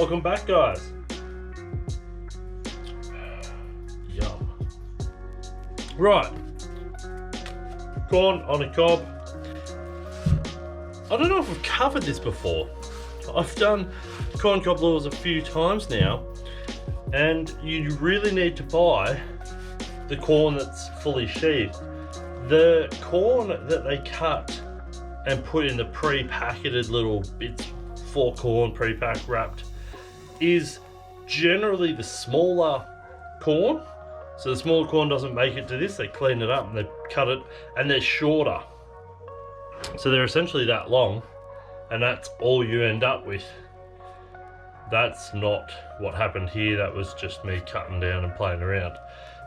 Welcome back, guys. Yum. Right. Corn on a cob. I don't know if I've covered this before. I've done corn cob lures a few times now, and you really need to buy the corn that's fully sheathed. The corn that they cut and put in the pre-packeted little bits for corn, pre-packed, wrapped, is generally the smaller corn. So the smaller corn doesn't make it to this, they clean it up and they cut it, and they're shorter. So they're essentially that long, and that's all you end up with. That's not what happened here, that was just me cutting down and playing around.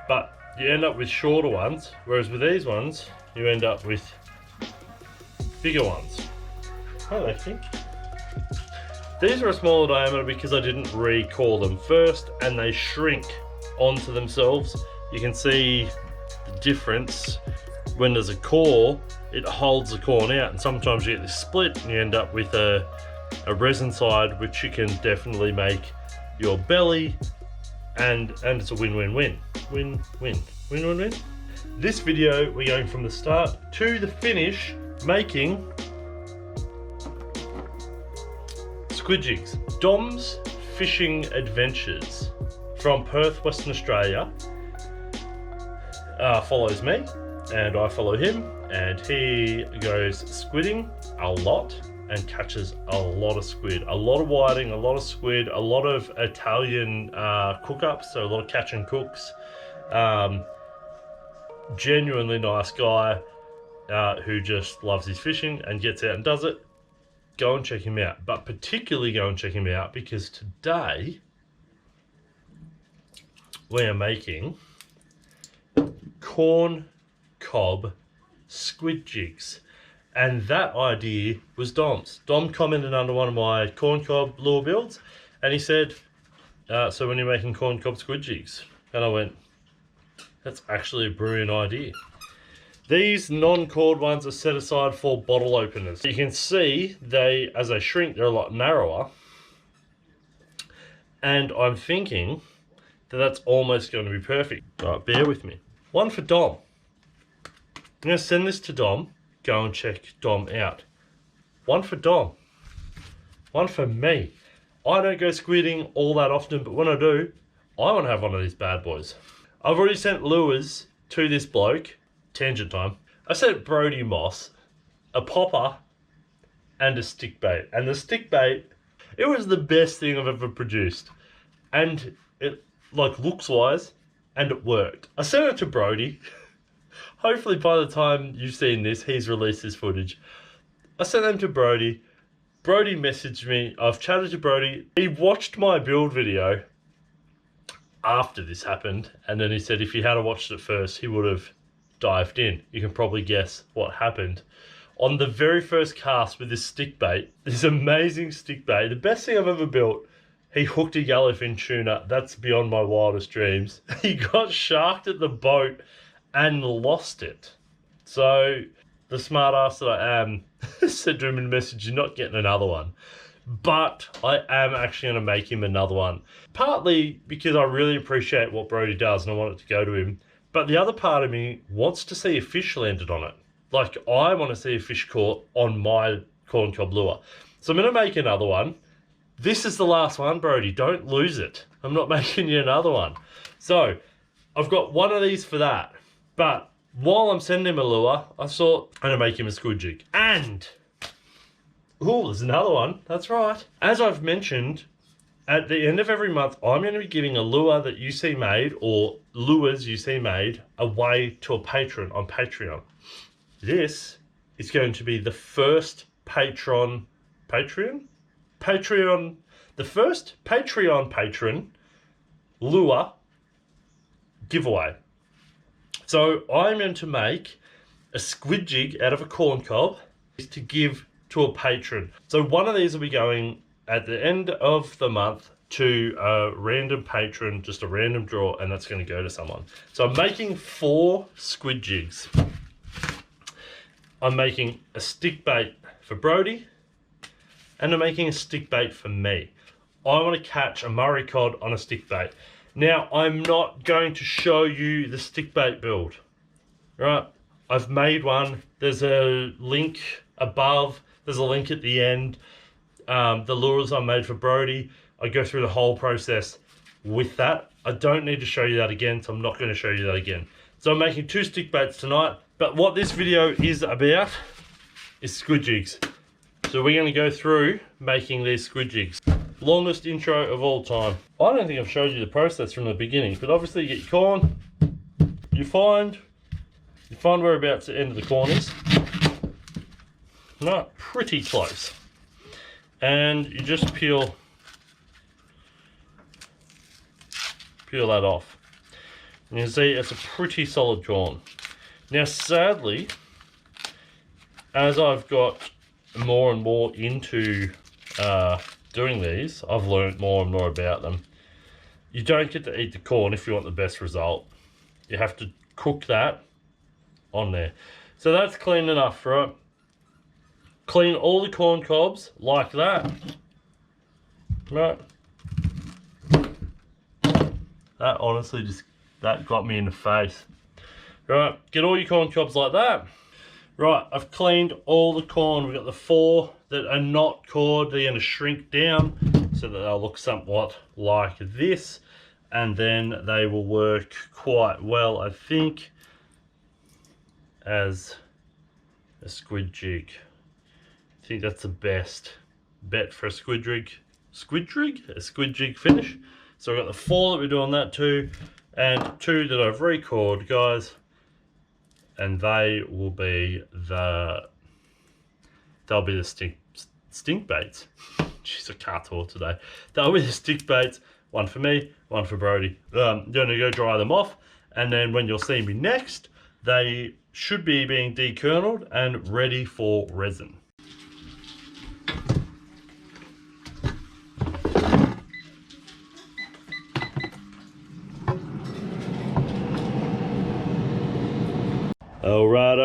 But you end up with shorter ones, whereas with these ones, you end up with bigger ones. I think. These are a smaller diameter because I didn't re-core them first, and they shrink onto themselves. You can see the difference. When there's a core, it holds the corn out, and sometimes you get this split and you end up with a resin side, which you can definitely make your belly, and it's a win-win-win. Win-win. Win-win-win. This video, we're going from the start to the finish, making Squid Jigs. Dom's Fishing Adventures from Perth, Western Australia, follows me, and I follow him, and he goes squidding a lot and catches a lot of squid, a lot of whiting, a lot of squid, a lot of Italian cook-ups, so a lot of catch and cooks. Genuinely nice guy who just loves his fishing and gets out and does it. Go and check him out, but particularly go and check him out because today we are making corn cob squid jigs, and that idea was Dom's. Dom commented under one of my corn cob lure builds, and he said, so when you're making corn cob squid jigs, and I went, that's actually a brilliant idea. These non-cored ones are set aside for bottle openers. You can see they, as they shrink, they're a lot narrower, and I'm thinking that that's almost going to be perfect. All right, bear with me. One for Dom. I'm going to send this to Dom. Go and check Dom out. One for Dom. One for me. I don't go squidding all that often, but when I do, I want to have one of these bad boys. I've already sent lures to this bloke. Tangent time. I sent Brody Moss a popper and a stick bait. And the stick bait, it was the best thing I've ever produced. And it, like, looks wise, and it worked. I sent it to Brody. Hopefully by the time you've seen this, he's released his footage. I sent them to Brody. Brody messaged me. I've chatted to Brody. He watched my build video after this happened, and then he said if he had watched it first, he would have dived in. You can probably guess what happened. On the very first cast with this stick bait, this amazing stick bait, the best thing I've ever built, he hooked a yellowfin tuna. That's beyond my wildest dreams. He got sharked at the boat and lost it. So the smart ass that I am said to him in a message, you're not getting another one. But I am actually going to make him another one. Partly because I really appreciate what Brody does and I want it to go to him. But the other part of me wants to see a fish landed on it. Like, I want to see a fish caught on my corn cob lure. So I'm going to make another one. This is the last one, Brody. Don't lose it. I'm not making you another one. So I've got one of these for that. But while I'm sending him a lure, I thought I'm going to make him a squid jig. And, oh, there's another one. That's right. As I've mentioned, at the end of every month, I'm going to be giving a lure that you see made, or lures you see made, away to a patron on Patreon. This is going to be the first the first Patreon patron lure giveaway. So I'm going to make a squid jig out of a corn cob to give to a patron. So one of these will be going at the end of the month to a random patron, just a random draw, and that's going to go to someone. So I'm making 4 squid jigs. I'm making a stick bait for Brody, and I'm making a stick bait for me. I want to catch a Murray cod on a stick bait. Now, I'm not going to show you the stick bait build, right? I've made one. There's a link above. There's a link at the end. The lures I made for Brody, I go through the whole process with that. I don't need to show you that again, so I'm not going to show you that again. So I'm making 2 stick baits tonight, but what this video is about is squid jigs. So we're going to go through making these squid jigs. Longest intro of all time. I don't think I've showed you the process from the beginning, but obviously you get your corn, you find whereabouts the end of the corn is. Not pretty close. And you just peel that off. And you can see it's a pretty solid corn. Now sadly, as I've got more and more into doing these, I've learned more and more about them. You don't get to eat the corn if you want the best result. You have to cook that on there. So that's clean enough, right? Clean all the corn cobs like that, right? That honestly that got me in the face. Right, get all your corn cobs like that. Right, I've cleaned all the corn. We've got the 4 that are not cored. They're going to shrink down so that they'll look somewhat like this. And then they will work quite well, I think, as a squid jig. I think that's the best bet for a squid jig finish. So I've got the 4 that we're doing that to, and 2 that I've re-cored, guys. And they will be they'll be the stink baits. Jeez, I can't talk today. They'll be the stick baits. 1 for me, 1 for Brody. I'm gonna go dry them off, and then when you'll see me next, they should be being dekernelled and ready for resin. Alright.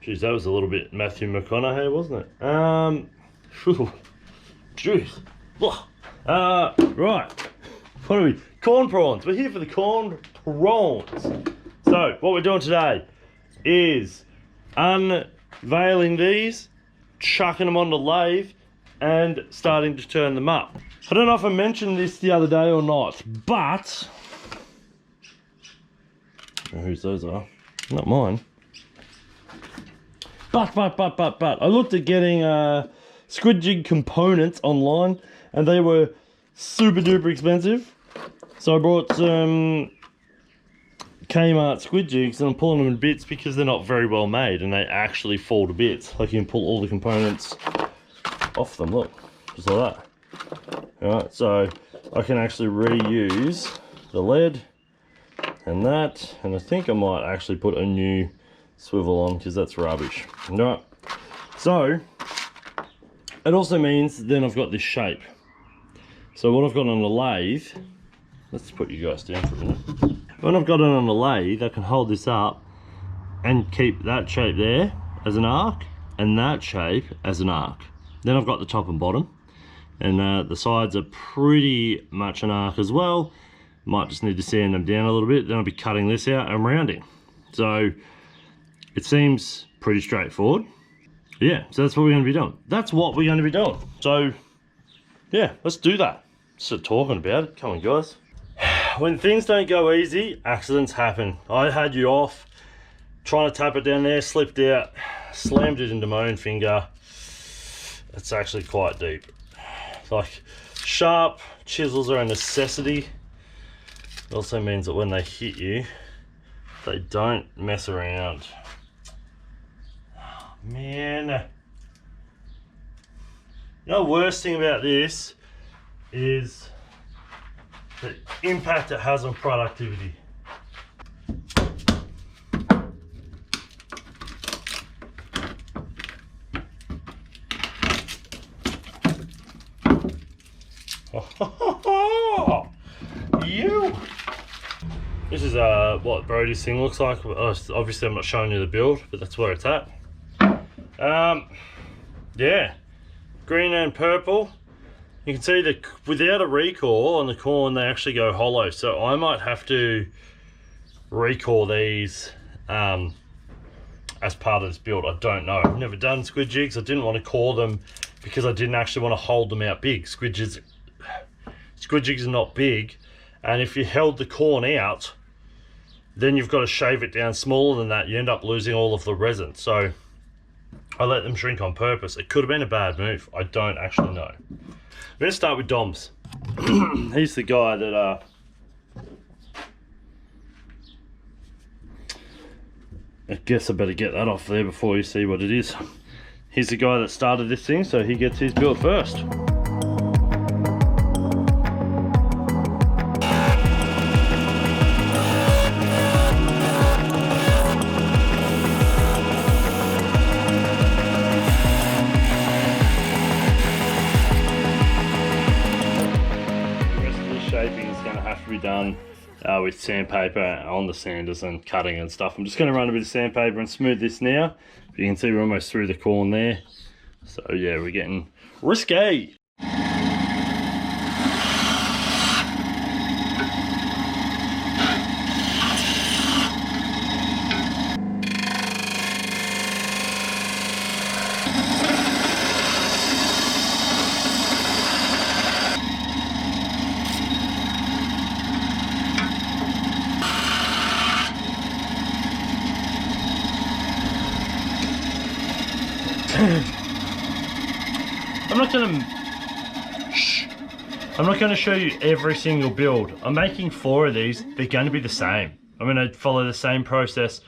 Jeez, that was a little bit Matthew McConaughey, wasn't it? Jeez. Right. What are we? Corn prawns. We're here for the corn prawns. So, what we're doing today is unveiling these, chucking them on the lathe, and starting to turn them up. I don't know if I mentioned this the other day or not, but I don't know whose those are. Not mine. But I looked at getting squid jig components online, and they were super duper expensive. So I brought some Kmart squid jigs, and I'm pulling them in bits because they're not very well made, and they actually fall to bits. Like you can pull all the components off them. Look, just like that. Alright, so I can actually reuse the lead and that, and I think I might actually put a new swivel on because that's rubbish. Right, so it also means then I've got this shape. So what I've got on the lathe, let's put you guys down for a minute. When I've got it on the lathe, I can hold this up and keep that shape there as an arc and that shape as an arc. Then I've got the top and bottom, and the sides are pretty much an arc as well. Might just need to sand them down a little bit. Then I'll be cutting this out and rounding. So it seems pretty straightforward. Yeah, so that's what we're going to be doing. That's what we're going to be doing. So yeah, let's do that. Start talking about it. Come on, guys. When things don't go easy, accidents happen. I had you off trying to tap it down there, slipped out, slammed it into my own finger. It's actually quite deep. Like, sharp chisels are a necessity. It also means that when they hit you, they don't mess around. Oh, man. You know, the worst thing about this is the impact it has on productivity. This is what Brody's thing looks like. Obviously I'm not showing you the build, but that's where it's at. Yeah, green and purple. You can see that without a recore on the corn, they actually go hollow. So I might have to recore these as part of this build. I don't know. I've never done squid jigs. I didn't want to core them because I didn't actually want to hold them out big. Squid jigs are not big, and if you held the corn out, then you've got to shave it down smaller than that. You end up losing all of the resin. So I let them shrink on purpose. It could have been a bad move. I don't actually know. I'm going to start with Dom's. He's the guy that I guess I better get that off there before you see what it is. He's the guy that started this thing, so he gets his build first. Done with sandpaper on the sanders and cutting and stuff. I'm just going to run a bit of sandpaper and smooth this now. You can see we're almost through the corn there. So yeah, we're getting risque. I'm not going to show you every single build. I'm making 4 of these. They're going to be the same. I'm going to follow the same process.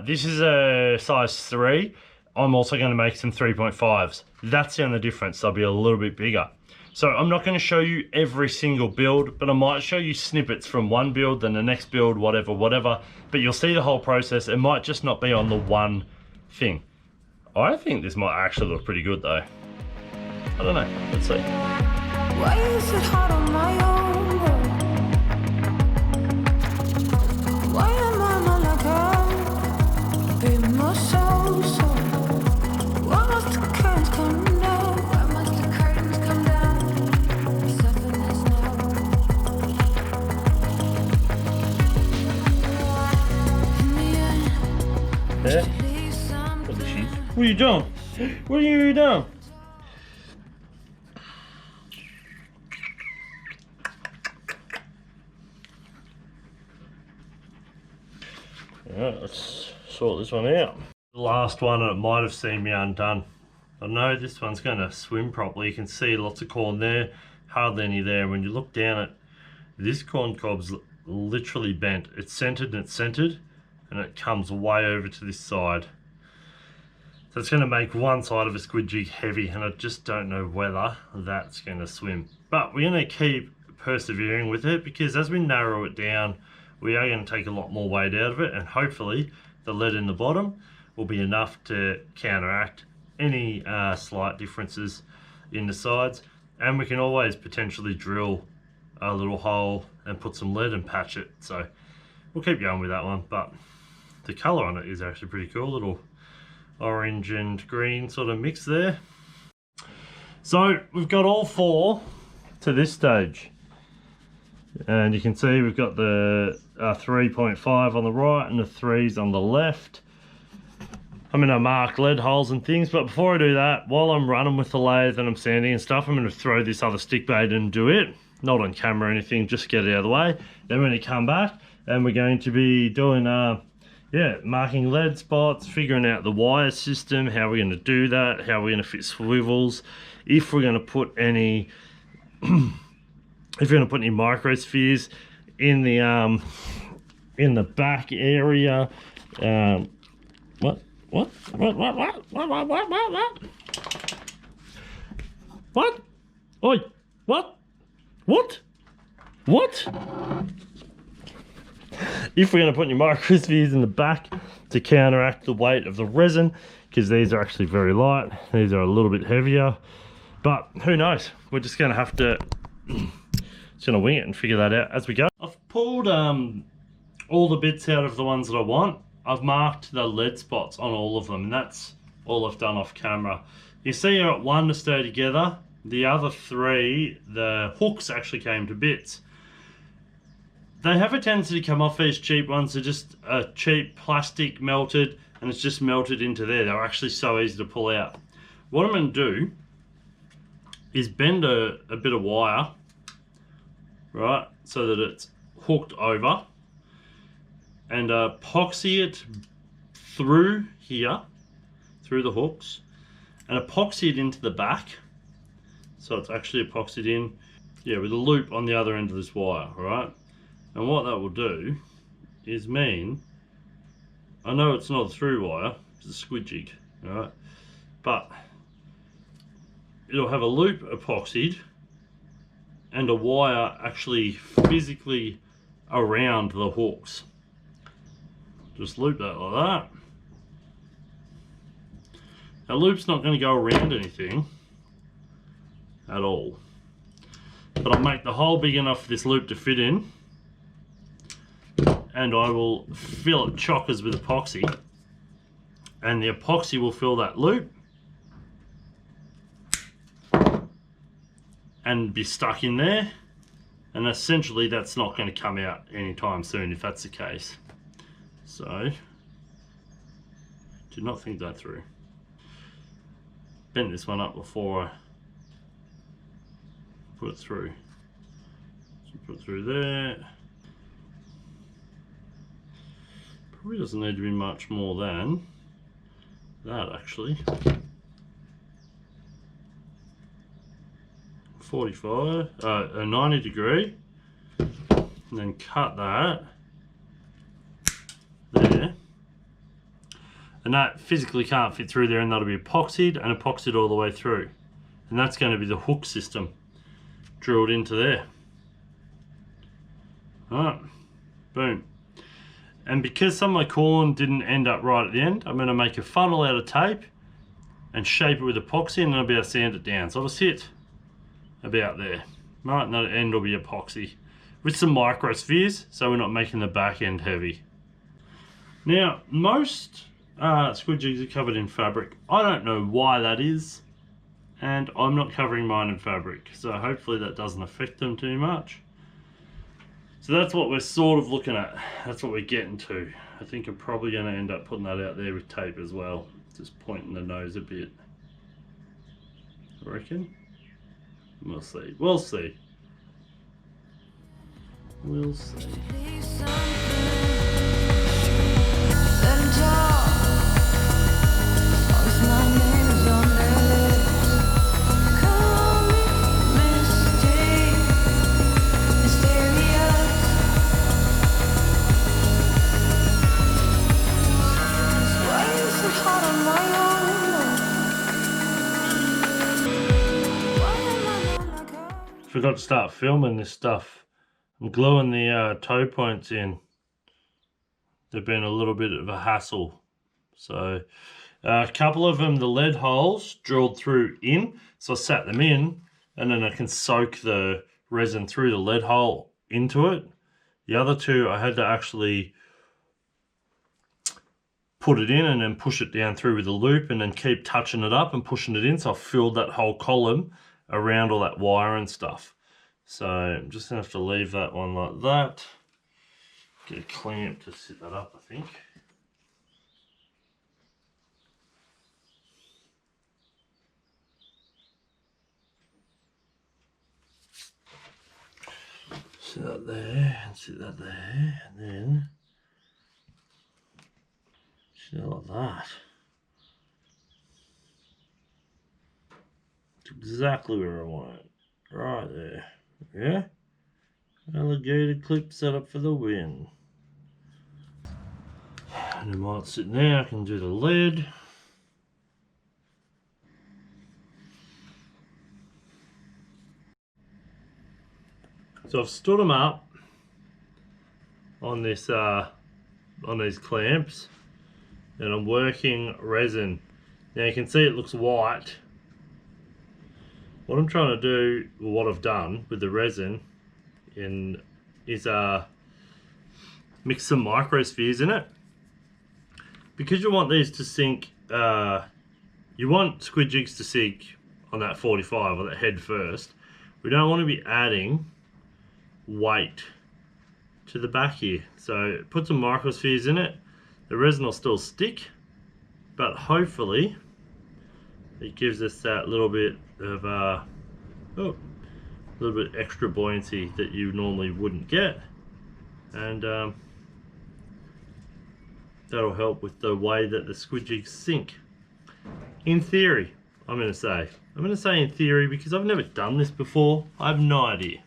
This is a size 3. I'm also going to make some 3.5s. That's the only difference. They'll be a little bit bigger. So I'm not going to show you every single build, but I might show you snippets from one build, then the next build, whatever. But you'll see the whole process. It might just not be on the one thing. I think this might actually look pretty good though. I don't know. Let's see. Why is it hard on my own? Why am I not like her? Baby, my soul, why must the curtains come down? Why must the curtains come down? Something is now. In the end, yeah. What are you doing? What are you doing? Alright, let's sort this one out. The last one, and it might have seen me undone. I know this one's going to swim properly. You can see lots of corn there, hardly any there. When you look down at this corn cob's literally bent. It's centered and it's centered, and it comes way over to this side. So it's going to make one side of a squid jig heavy, and I just don't know whether that's going to swim. But we're going to keep persevering with it, because as we narrow it down, we are going to take a lot more weight out of it, and hopefully the lead in the bottom will be enough to counteract any slight differences in the sides. And we can always potentially drill a little hole and put some lead and patch it. So we'll keep going with that one, but the colour on it is actually pretty cool. Little orange and green sort of mix there. So we've got all 4 to this stage, and you can see we've got the 3.5 on the right and the 3s on the left. I'm going to mark lead holes and things, but before I do that, while I'm running with the lathe and I'm sanding and stuff, I'm going to throw this other stick bait and do it. Not on camera or anything, just get it out of the way. Then we're going to come back and we're going to be doing marking lead spots, figuring out the wire system, how we're going to do that, how we're going to fit swivels, if we're going to put any if you're going to put any microspheres in the back area. What? Oi, what? If we're going to put any microspheres in the back to counteract the weight of the resin, because these are actually very light, these are a little bit heavier, but who knows? We're just going to have to wing it and figure that out as we go. I've pulled all the bits out of the ones that I want. I've marked the lead spots on all of them, and that's all I've done off camera. You see how at 1 to stay together, The other three, the hooks actually came to bits. They have a tendency to come off these cheap ones. They're just a cheap plastic melted, and it's just melted into there. They're actually so easy to pull out. What I'm going to do is bend a bit of wire, right, so that it's hooked over, and epoxy it through here, through the hooks, and epoxy it into the back, so it's actually epoxied in, yeah, with a loop on the other end of this wire, right? And what that will do is mean, I know it's not a through wire, it's a squid jig, right? But it'll have a loop epoxied and a wire actually physically around the hooks. Just loop that like that. Now, loop's not going to go around anything at all, but I'll make the hole big enough for this loop to fit in, and I will fill it chockers with epoxy, and the epoxy will fill that loop and be stuck in there, and essentially that's not going to come out anytime soon if that's the case. So do not think that through. Bent this one up before I put it through. So put it through there. Probably doesn't need to be much more than that actually. 45, a 90 degree, and then cut that there, and that physically can't fit through there, and that'll be epoxied and epoxied all the way through, and that's going to be the hook system drilled into there. Alright, boom. And because some of my corn didn't end up right at the end, I'm going to make a funnel out of tape and shape it with epoxy, and then I'll be able to sand it down. So it'll sit about there, right, and that end will be epoxy with some microspheres, so we're not making the back end heavy. Now, most squid jigs are covered in fabric. I don't know why that is, and I'm not covering mine in fabric, so hopefully that doesn't affect them too much. So that's what we're sort of looking at. That's what we're getting to. I think I'm probably going to end up putting that out there with tape as well, just pointing the nose a bit, I reckon. We'll see. We'll see. We'll see. Forgot to start filming this stuff. I'm gluing the toe points in. They've been a little bit of a hassle. So a couple of them, the lead holes drilled through in, so I sat them in, and then I can soak the resin through the lead hole into it. The other two I had to actually put it in and then push it down through with a loop, and then keep touching it up and pushing it in, so I filled that whole column around all that wire and stuff. So I'm just gonna have to leave that one like that. Get a clamp to sit that up, I think. Sit that there and sit that there, and then sit like that. It's exactly where I want it. Right there. Yeah? Alligator clip set up for the win. And then while it's sitting there, I can do the lid. So I've stood them up on this on these clamps, and I'm working resin. Now you can see it looks white. What I'm trying to do, or what I've done with the resin is mix some microspheres in it. Because you want these to sink, you want squid jigs to sink on that 45 or that head first, we don't want to be adding weight to the back here. So put some microspheres in it. The resin will still stick, but hopefully it gives us that little bit of a little bit extra buoyancy that you normally wouldn't get, and that'll help with the way that the squid jigs sink. In theory, I'm going to say in theory because I've never done this before. I have no idea.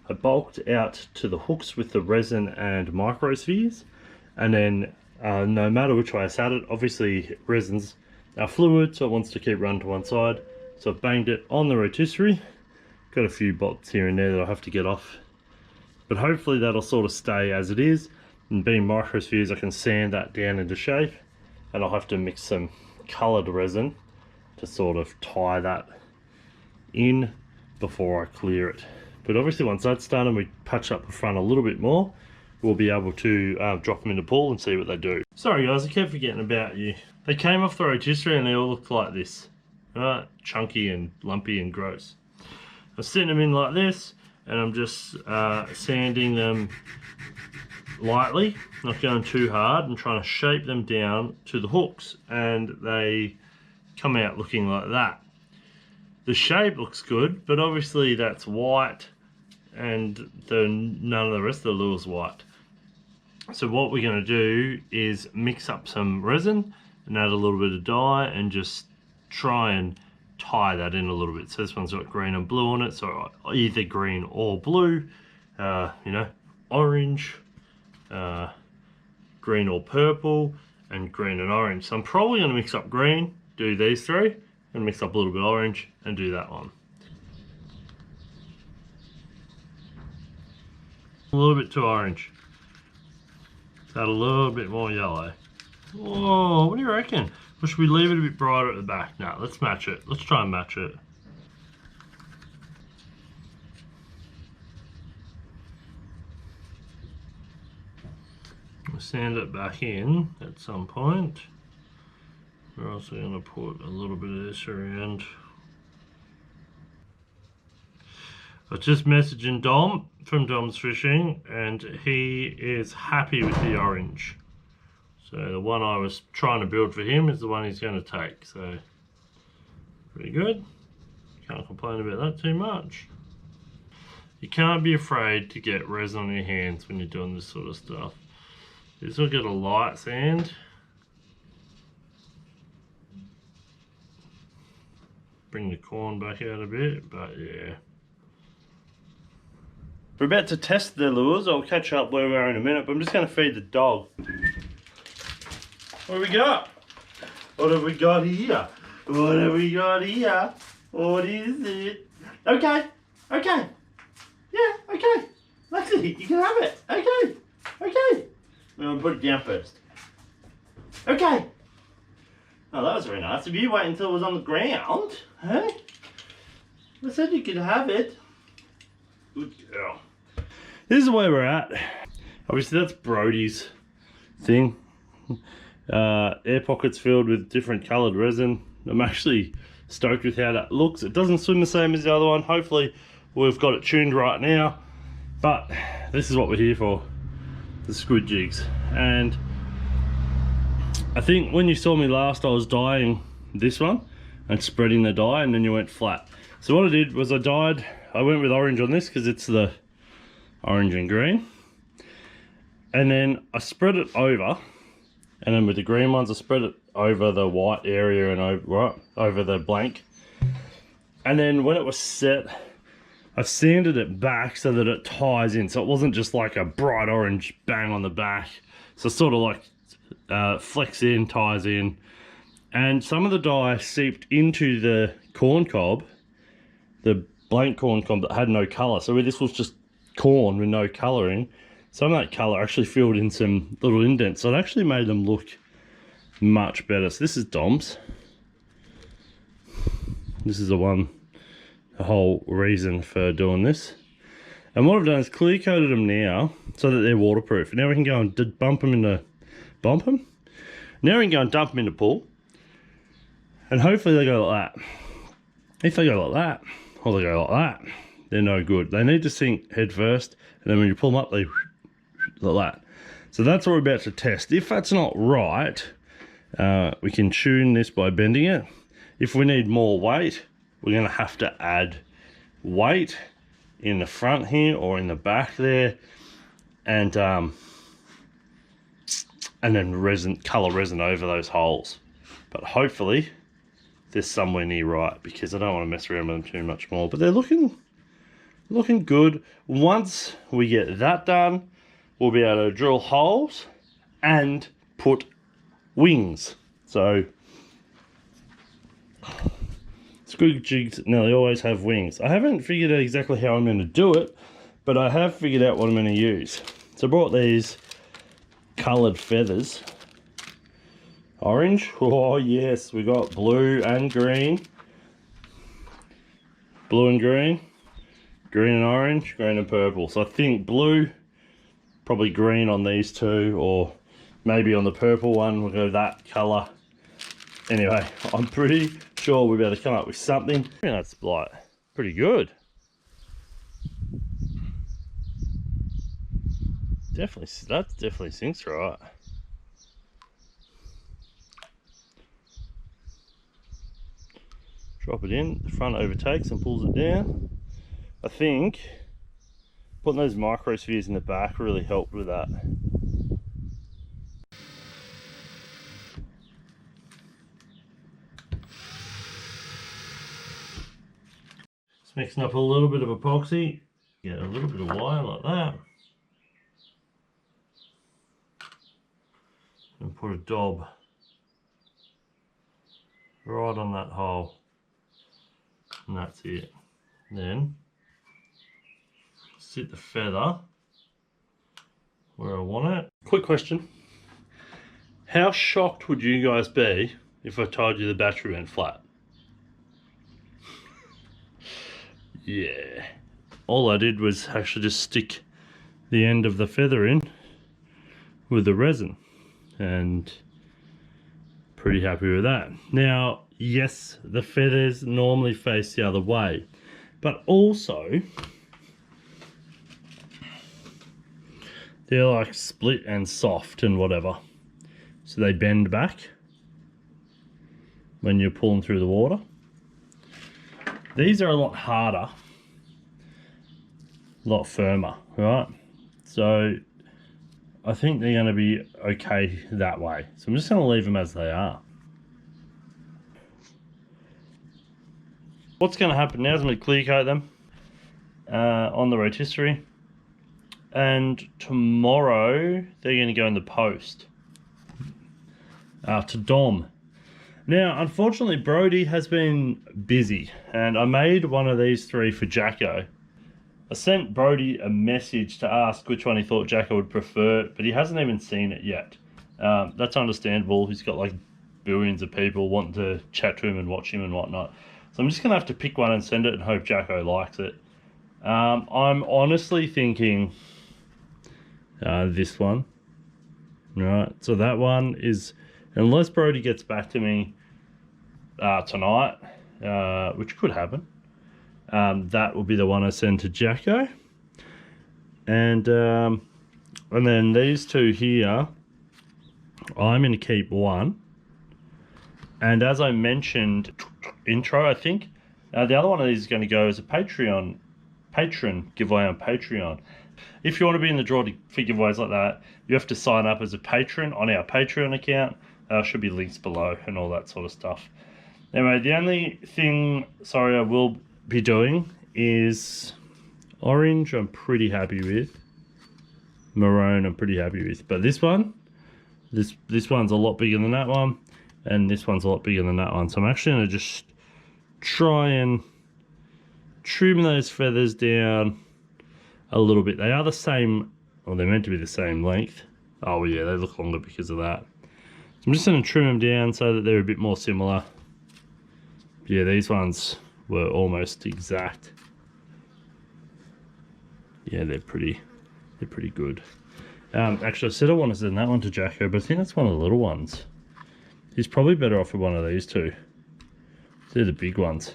I bulked out to the hooks with the resin and microspheres, and then no matter which way I sat it, obviously resin's fluid, so it wants to keep running to one side. So I've banged it on the rotisserie. Got a few bolts here and there that I'll have to get off, but hopefully that'll sort of stay as it is. And being microspheres, I can sand that down into shape, and I'll have to mix some coloured resin to sort of tie that in before I clear it. But obviously once that's done and we patch up the front a little bit more, we'll be able to drop them in the pool and see what they do. Sorry guys, I kept forgetting about you. They came off the rotisserie and they all look like this. Right? Chunky and lumpy and gross. I'm sitting them in like this, and I'm just sanding them lightly, not going too hard, and trying to shape them down to the hooks, and they come out looking like that. The shape looks good, but obviously that's white, and none of the rest of the lure's white. So what we're going to do is mix up some resin and add a little bit of dye and just try and tie that in a little bit. So this one's got green and blue on it, so either green or blue, you know, orange, green or purple, and green and orange. So I'm probably going to mix up green, do these three, and mix up a little bit of orange and do that one. A little bit too orange. Let's add a little bit more yellow. Whoa, what do you reckon? Or should we leave it a bit brighter at the back? No, let's match it. Let's try and match it. We'll sand it back in at some point. We're also going to put a little bit of this around. I was just messaging Dom from Dom's Fishing, and he is happy with the orange. So the one I was trying to build for him is the one he's going to take. So pretty good. Can't complain about that too much. You can't be afraid to get resin on your hands when you're doing this sort of stuff. This will get a light sand. Bring the corn back out a bit, but yeah. We're about to test the lures. I'll catch up where we are in a minute, but I'm just going to feed the dog. What have we got? What have we got here? What have we got here? What is it? Okay, okay. Yeah, okay. Lexi, you can have it. Okay, okay. I'm going to put it down first. Okay. Oh, that was very nice of you. Wait until it was on the ground. Huh? I said you could have it. Good girl. This is where we're at. Obviously that's Brody's thing. Air pockets filled with different coloured resin. I'm actually stoked with how that looks. It doesn't swim the same as the other one. Hopefully we've got it tuned right now. But this is what we're here for. The squid jigs. And I think when you saw me last, I was dyeing this one and spreading the dye, and then you went flat. So what I did was I went with orange on this because it's the orange and green. And then I spread it over, and then with the green ones I spread it over the white area and over the blank. And then when it was set, I sanded it back so that it ties in, so it wasn't just like a bright orange bang on the back. So sort of like flex in, ties in. And some of the dye seeped into the corn cob, the blank corn cob that had no colour. So this was just corn with no colouring. Some of that colour actually filled in some little indents, so it actually made them look much better. So this is Dom's. This is the whole reason for doing this. And what I've done is clear coated them now so that they're waterproof. Now we can go and bump them in the bump them. Now we can go and dump them in the pool. And hopefully they go like that. If they go like that, or they go like that, they're no good. They need to sink head first, and then when you pull them up, they like that. So that's what we're about to test. If that's not right, we can tune this by bending it. If we need more weight, we're going to have to add weight in the front here or in the back there, and then color resin over those holes. But hopefully they're somewhere near right, because I don't want to mess around with them too much more. But they're looking good. Once we get that done, we'll be able to drill holes and put wings. So Squid Jigs nearly always have wings. I haven't figured out exactly how I'm going to do it, but I have figured out what I'm going to use. So I brought these coloured feathers. Orange, oh yes, we got blue and green. Blue and green, green and orange, green and purple. So I think blue, probably green on these two, or maybe on the purple one we'll go that colour. Anyway, I'm pretty sure we'll be able to come up with something. I think that's like pretty good. Definitely, that definitely sinks right. Drop it in, the front overtakes and pulls it down. I think putting those micro spheres in the back really helped with that. Just mixing up a little bit of epoxy, get a little bit of wire like that, and put a dob right on that hole. And that's it. Then sit the feather where I want it. Quick question. How shocked would you guys be if I told you the battery went flat? Yeah. All I did was actually just stick the end of the feather in with the resin, and pretty happy with that. Now, yes, the feathers normally face the other way, but also they're like split and soft and whatever, so they bend back when you're pulling through the water. These are a lot harder, a lot firmer, right? So I think they're going to be okay that way. So I'm just going to leave them as they are. What's going to happen now is I'm going to clear coat them on the rotisserie, and tomorrow they're going to go in the post to Dom. Now, unfortunately, Brody has been busy, and I made one of these three for Jacko. I sent Brody a message to ask which one he thought Jacko would prefer, but he hasn't even seen it yet. That's understandable. He's got like billions of people wanting to chat to him and watch him and whatnot. So I'm just going to have to pick one and send it and hope Jacko likes it. I'm honestly thinking this one. Right, so that one is, unless Brody gets back to me tonight, which could happen, that will be the one I send to Jacko. And then these two here, I'm going to keep one. And as I mentioned intro, I think the other one of these is going to go as a Patron giveaway on Patreon. If you want to be in the draw for giveaways like that, you have to sign up as a patron on our Patreon account. Should be links below and all that sort of stuff. Anyway, the only thing, I will be doing is orange. I'm pretty happy with. Maroon, I'm pretty happy with. But this one, this one's a lot bigger than that one, and this one's a lot bigger than that one. So I'm actually going to just try and trim those feathers down a little bit. They are the same, or they're meant to be the same length. Oh yeah, they look longer because of that. So I'm just going to trim them down so that they're a bit more similar. Yeah, these ones were almost exact. Yeah, they're pretty good. Actually, I said I wanted to send that one to Jacko, but I think that's one of the little ones. He's probably better off with one of these two. They're the big ones.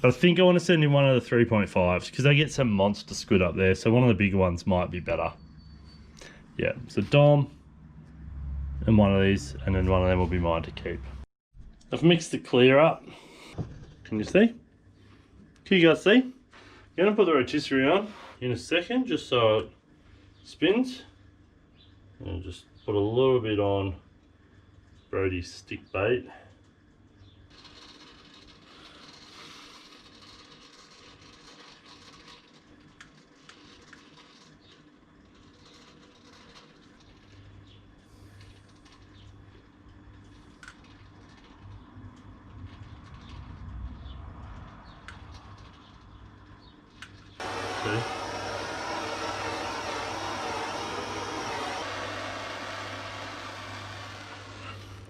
But I think I want to send him one of the 3.5s because they get some monster squid up there, so one of the bigger ones might be better. Yeah, so Dom and one of these, and then one of them will be mine to keep. I've mixed the clear up. Can you see? Can you guys see? I'm going to put the rotisserie on in a second just so it spins. And just put a little bit on Brody's stick bait. See?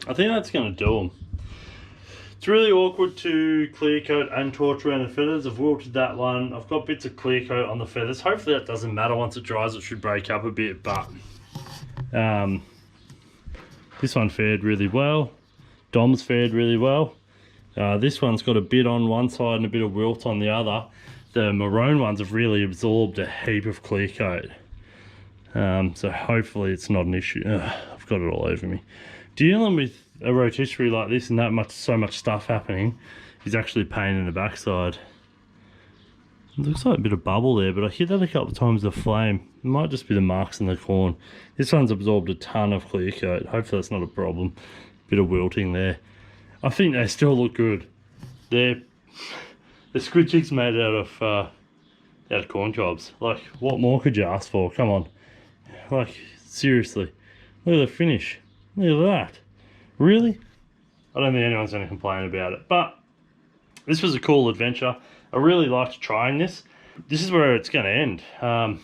I think that's going to do them. It's really awkward to clear coat and torch around the feathers. I've wilted that one. I've got bits of clear coat on the feathers. Hopefully that doesn't matter. Once it dries it should break up a bit, but this one fared really well. Dom's fared really well. This one's got a bit on one side and a bit of wilt on the other. The maroon ones have really absorbed a heap of clear coat. So hopefully it's not an issue. I've got it all over me. Dealing with a rotisserie like this and so much stuff happening is actually a pain in the backside. It looks like a bit of bubble there, but I hit that a couple of times with the flame. It might just be the marks in the corn. This one's absorbed a ton of clear coat. Hopefully that's not a problem. Bit of wilting there. I think they still look good. The Squid Jigs made out of corn cobs. Like, what more could you ask for? Come on. Like, seriously. Look at the finish. Look at that. Really? I don't think anyone's going to complain about it. But this was a cool adventure. I really liked trying this. This is where it's going to end.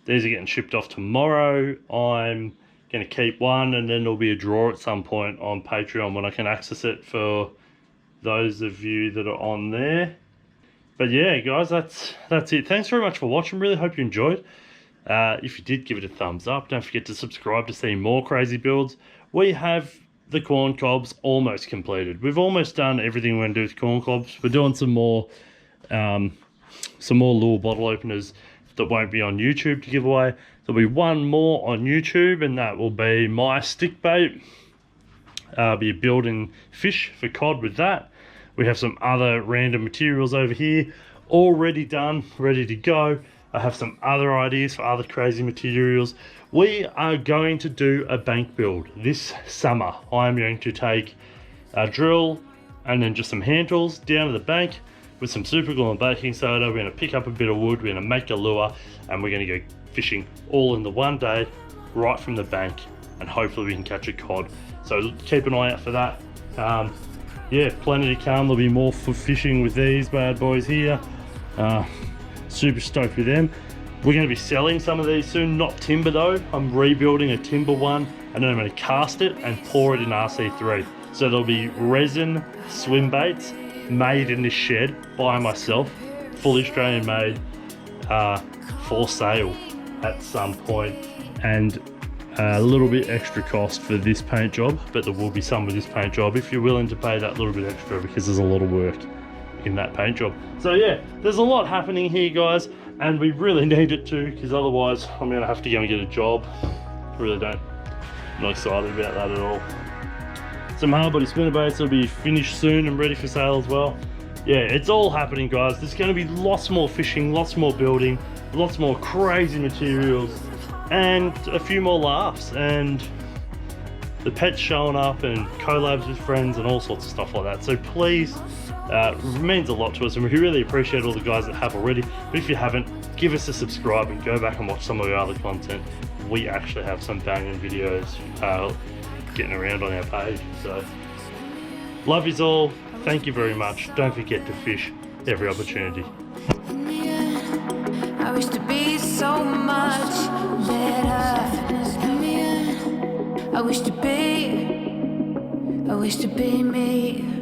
These are getting shipped off tomorrow. I'm going to keep one, and then there'll be a draw at some point on Patreon when I can access it for those of you that are on there. But yeah, guys, that's it. Thanks very much for watching. Really hope you enjoyed. If you did, give it a thumbs up. Don't forget to subscribe to see more crazy builds. We have the corn cobs almost completed. We've almost done everything we're going to do with corn cobs. We're doing some more lure bottle openers that won't be on YouTube to give away. There'll be one more on YouTube, and that will be my stick bait. I'll be building fish for cod with that. We have some other random materials over here already done, ready to go. I have some other ideas for other crazy materials. We are going to do a bank build this summer. I'm going to take a drill and then just some hand tools down to the bank with some super glue and baking soda. We're going to pick up a bit of wood, we're going to make a lure, and we're going to go fishing all in the one day right from the bank, and hopefully we can catch a cod. So keep an eye out for that. Yeah, plenty to come. There'll be more for fishing with these bad boys here. Super stoked with them. We're going to be selling some of these soon, not timber though. I'm rebuilding a timber one, and then I'm going to cast it and pour it in RC3. So there'll be resin swim baits made in this shed by myself, full Australian made, for sale at some point, and a little bit extra cost for this paint job, but there will be some with this paint job if you're willing to pay that little bit extra, because there's a lot of work in that paint job. So yeah, there's a lot happening here, guys, and we really need it to, because otherwise I'm gonna have to go and get a job. I'm not excited about that at all. Some hard body spinnerbaits will be finished soon and ready for sale as well. Yeah, it's all happening, guys. There's going to be lots more fishing, lots more building, lots more crazy materials, and a few more laughs, and the pets showing up, and collabs with friends, and all sorts of stuff like that. So please, it means a lot to us, and we really appreciate all the guys that have already. But if you haven't, give us a subscribe and go back and watch some of our other content. We actually have some banging videos getting around on our page. So love yous all. Thank you very much. Don't forget to fish every opportunity. I wish to be so much better. I wish to be me.